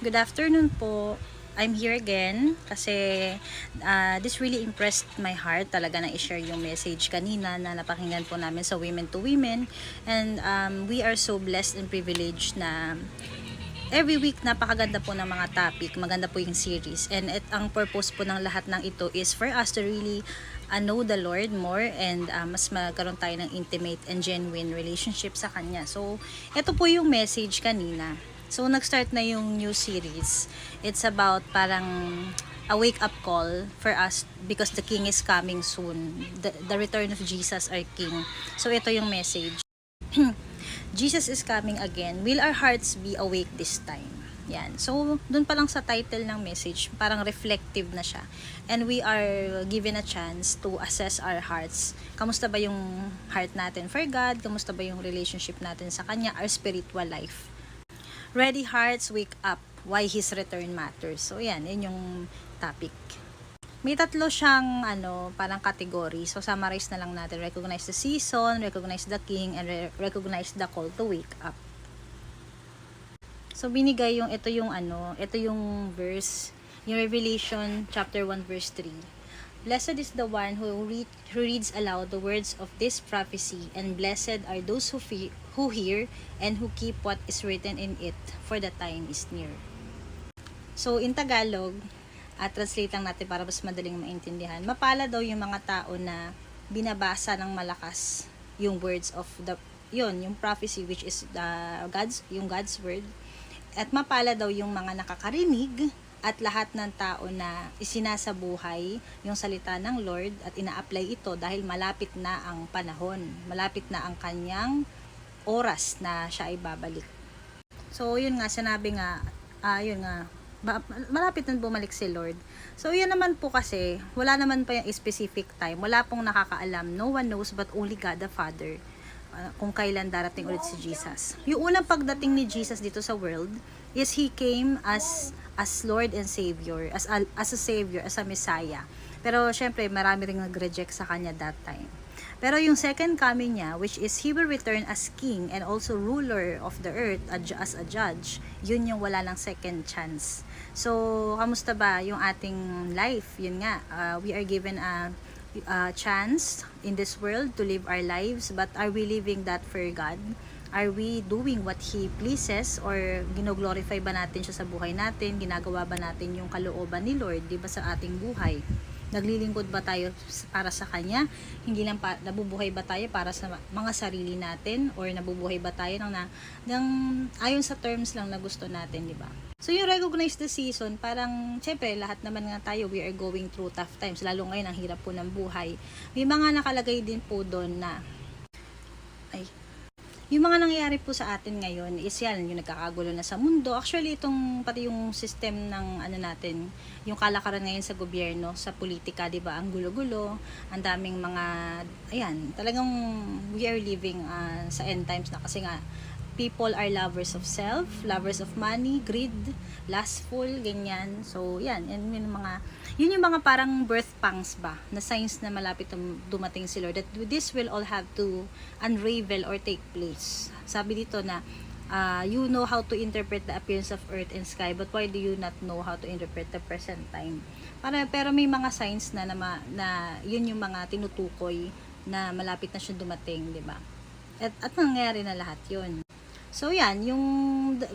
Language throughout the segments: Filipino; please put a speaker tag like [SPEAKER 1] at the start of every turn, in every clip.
[SPEAKER 1] Good afternoon po. I'm here again kasi this really impressed my heart talaga na i-share yung message kanina na napakinggan po namin sa Women to Women. And we are so blessed and privileged na every week napakaganda po ng mga topic, maganda po yung series. And ang purpose po ng lahat ng ito is for us to really know the Lord more and mas magkaroon tayo ng intimate and genuine relationship sa Kanya. So, ito po yung message kanina. So, nag-start na yung new series. It's about parang a wake-up call for us because the King is coming soon. The return of Jesus, our King. So, ito yung message. Jesus is coming again. Will our hearts be awake this time? Yan. So, dun pa lang sa title ng message, parang reflective na siya. And we are given a chance to assess our hearts. Kamusta ba yung heart natin for God? Kamusta ba yung relationship natin sa Kanya? Our spiritual life. Ready hearts, wake up. Why His return matters. So, yan. Yun yung topic. May tatlo siyang parang category. So summarize na lang natin. Recognize the season, recognize the king, and recognize the call to wake up. So binigay ito yung verse, yung Revelation chapter 1 verse 3. Blessed is the one who reads aloud the words of this prophecy, and blessed are those who hear and who keep what is written in it, for the time is near. So in Tagalog, translate lang natin para mas madaling maintindihan. Mapala daw yung mga tao na binabasa ng malakas yung words of yung prophecy, which is God's word. At mapala daw yung mga nakakarinig at lahat ng tao na isinasabuhay yung salita ng Lord at ina-apply ito dahil malapit na ang panahon, malapit na ang kanyang oras na siya ay babalik. So yun nga, sinabi nga, malapit na bumalik si Lord. So yan naman po kasi, wala naman pa yung specific time, wala pong nakakaalam, no one knows but only God the Father, kung kailan darating ulit si Jesus. Yung unang pagdating ni Jesus dito sa world is He came as Lord and Savior, as a Savior, as a Messiah. Pero syempre marami ring nag-reject sa Kanya that time. Pero yung second coming niya, which is He will return as King and also ruler of the earth as a judge, yun yung wala ng second chance. So, kamusta ba yung ating life? Yun nga, we are given a chance in this world to live our lives, but are we living that for God? Are we doing what He pleases, or gino-glorify ba natin siya sa buhay natin? Ginagawa ba natin yung kalooban ni Lord, di ba, sa ating buhay? Naglilingkod ba tayo para sa Kanya? Hindi lang nabubuhay ba tayo para sa mga sarili natin, or nabubuhay ba tayo ng ayon sa terms lang na gusto natin, di ba? So yung recognize the season, parang syempre lahat naman nga tayo, we are going through tough times, lalo ngayon ang hirap po ng buhay. May mga nakalagay din po doon na yung mga nangyayari po sa atin ngayon is yan, yung nagkakagulo na sa mundo. Actually, itong pati yung system ng natin, yung kalakaran ngayon sa gobyerno, sa politika, di ba? Ang gulo-gulo, ang daming mga, talagang we are living sa end times na, kasi nga, people are lovers of self, lovers of money, greed, lustful, ganyan. So, yan. Yun yung mga parang birth pangs ba, na signs na malapit dumating si Lord. That this will all have to unravel or take place. Sabi dito na, you know how to interpret the appearance of earth and sky, but why do you not know how to interpret the present time? Pero may mga signs na yun yung mga tinutukoy na malapit na siya dumating, di ba? At nangyayari na lahat yun. So yan, yung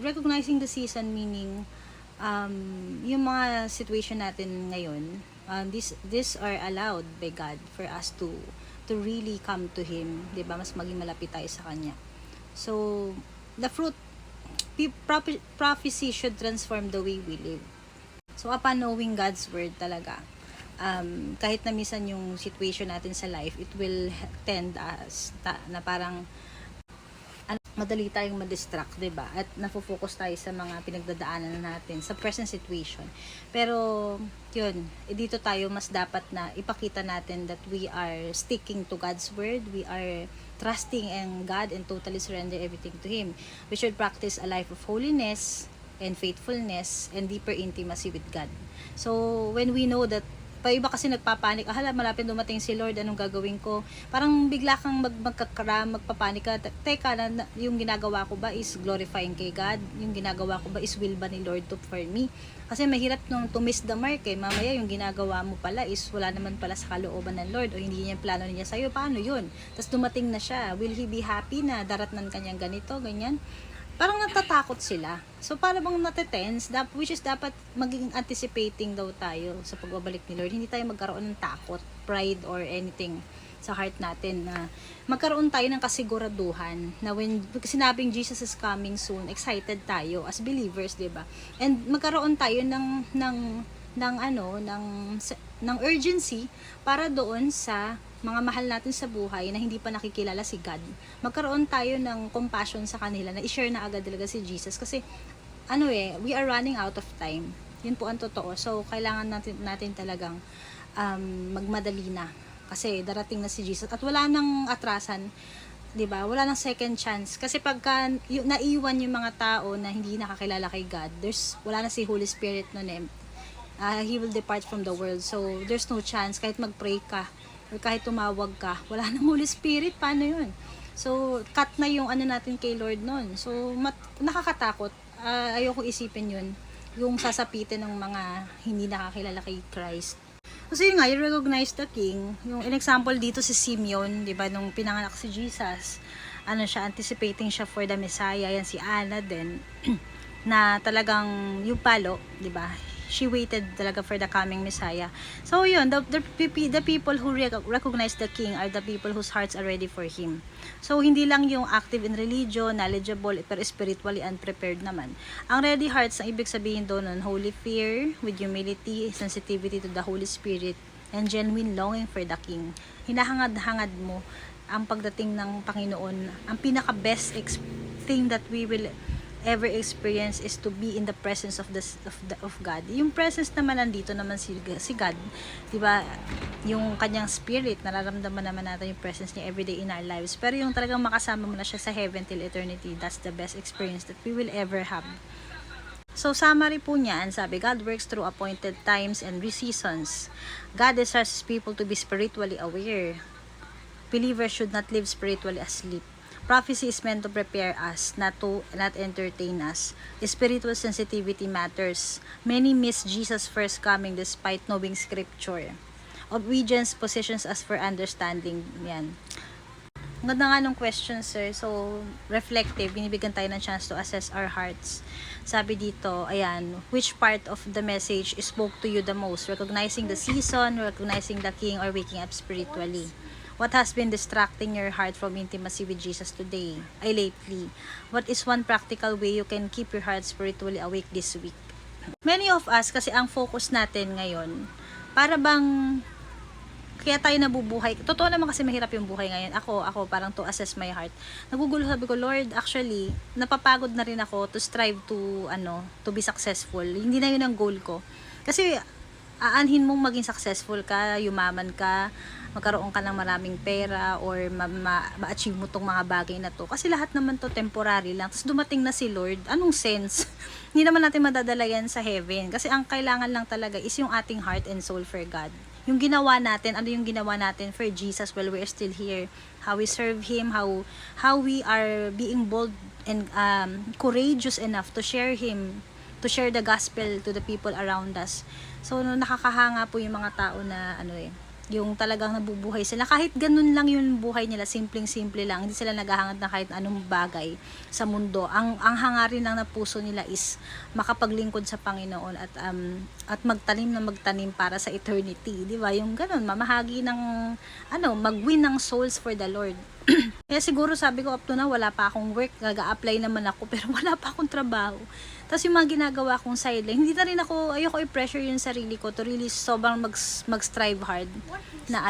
[SPEAKER 1] recognizing the season, meaning yung mga situation natin ngayon, these are allowed by God for us to really come to Him, 'di ba? Mas maging malapit tayo sa Kanya. So the prophecy should transform the way we live. So upon knowing God's word talaga, kahit na minsan yung situation natin sa life, it will tend us na parang madali tayong ma-distract, 'di ba? At nafo-focus tayo sa mga pinagdadaanan natin sa present situation. Pero yun, dito tayo mas dapat na ipakita natin that we are sticking to God's word, we are trusting in God and totally surrender everything to Him. We should practice a life of holiness and faithfulness and deeper intimacy with God. So when we know that Pa iba kasi nagpapanik, hala malapit dumating si Lord, anong gagawin ko? Parang bigla kang magpapanik ka. Teka, yung ginagawa ko ba is glorifying kay God? Yung ginagawa ko ba is will ba ni Lord to for me? Kasi mahirap nung to miss the mark eh. Mamaya yung ginagawa mo pala is wala naman pala sa kalooban ng Lord o hindi niya plano niya sa'yo. Paano yun? Tapos dumating na siya. Will He be happy na daratnan kanyang ganito, ganyan? Parang natatakot sila. So, para bang natetense, which is dapat maging anticipating daw tayo sa pagbabalik ni Lord. Hindi tayo magkaroon ng takot, pride, or anything sa heart natin na magkaroon tayo ng kasiguraduhan na when sinabing Jesus is coming soon, excited tayo as believers, 'di ba? And magkaroon tayo ng urgency para doon sa mga mahal natin sa buhay na hindi pa nakikilala si God. Magkaroon tayo ng compassion sa kanila na i-share na agad talaga si Jesus kasi we are running out of time. Yun po ang totoo. So kailangan natin talagang magmadali na kasi darating na si Jesus at wala nang atrasan, 'di ba? Wala nang second chance kasi pagka naiwan yung mga tao na hindi nakakilala kay God, wala na si Holy Spirit noon He will depart from the world. So there's no chance kahit mag-pray ka or kahit tumawag ka, wala nang Holy Spirit, paano yun? So cut na yung natin kay Lord noon. So nakakatakot. Ayoko isipin yun, yung sasapitin ng mga hindi nakakilala kay Christ. Kasi yun nga, you recognize the King. Yung example dito si Simeon, di ba, nung pinanganak si Jesus, anticipating siya for the Messiah. Yan si Anna din, na talagang yung palo, di ba, she waited talaga for the coming Messiah. So yun, the people who recognize the King are the people whose hearts are ready for Him. So hindi lang yung active in religion, knowledgeable, pero spiritually unprepared naman. Ang ready hearts, ang ibig sabihin doon nun, holy fear with humility, sensitivity to the Holy Spirit, and genuine longing for the King. Hinahangad-hangad mo ang pagdating ng Panginoon. Ang pinaka-best thing that we will ever experience is to be in the presence of God. Yung presence naman nandito naman si God, 'di ba? Yung kanyang spirit, nararamdaman naman natin yung presence niya everyday in our lives. Pero yung talagang makasama mo na siya sa heaven till eternity, that's the best experience that we will ever have. So summary po niyan, sabi, God works through appointed times and seasons. God desires His people to be spiritually aware. Believers should not live spiritually asleep. Prophecy is meant to prepare us, not entertain us. Spiritual sensitivity matters. Many miss Jesus' first coming despite knowing scripture. Obedience positions us for understanding. Yan. Ang ganda nga nung question, sir. So, reflective. Binibigyan tayo ng chance to assess our hearts. Sabi dito, ayan, which part of the message spoke to you the most? Recognizing the season, recognizing the King, or waking up spiritually? What has been distracting your heart from intimacy with Jesus today? Lately. What is one practical way you can keep your heart spiritually awake this week? Many of us, kasi ang focus natin ngayon, para bang kaya tayo nabubuhay. Totoo naman kasi mahirap yung buhay ngayon. Ako parang to assess my heart. Nagugulo, sabi ko, Lord, actually, napapagod na rin ako to strive to be successful. Hindi na yun ang goal ko. Kasi, aanhin mong maging successful ka, yumaman ka, magkaroon ka ng maraming pera, or ma-achieve mo tong mga bagay na to. Kasi lahat naman to temporary lang. Tapos dumating na si Lord, anong sense? Hindi naman natin madadala yan sa heaven. Kasi ang kailangan lang talaga is yung ating heart and soul for God. Yung ginawa natin, yung ginawa natin for Jesus while we are still here. How we serve Him, how we are being bold and courageous enough to share Him, to share the gospel to the people around us. So, nakakahanga po yung mga tao na yung talagang nabubuhay sila. Kahit ganun lang yung buhay nila, simpleng-simple lang. Hindi sila naghahangad na kahit anong bagay sa mundo. Ang hangarin lang na puso nila is makapaglingkod sa Panginoon at magtanim para sa eternity. Di ba? Yung ganun, mamahagi ng, mag-win ng souls for the Lord. Kaya siguro sabi ko, up to na, wala pa akong work. Gaga-apply naman ako, pero wala pa akong trabaho. Tapos yung mga ginagawa kong sideline, hindi na rin ayoko i-pressure yung sarili ko to really sobrang mag-strive hard na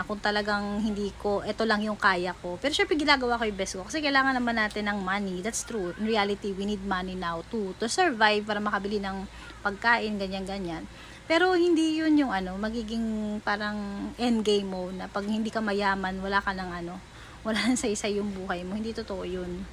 [SPEAKER 1] kung talagang hindi ko, ito lang yung kaya ko. Pero syempre ginagawa ko yung best ko kasi kailangan naman natin ng money. That's true. In reality, we need money now to survive, para makabili ng pagkain, ganyan-ganyan. Pero hindi yun yung magiging parang end game mo na pag hindi ka mayaman, wala ka ng wala nang sa isa yung buhay mo. Hindi totoo yun.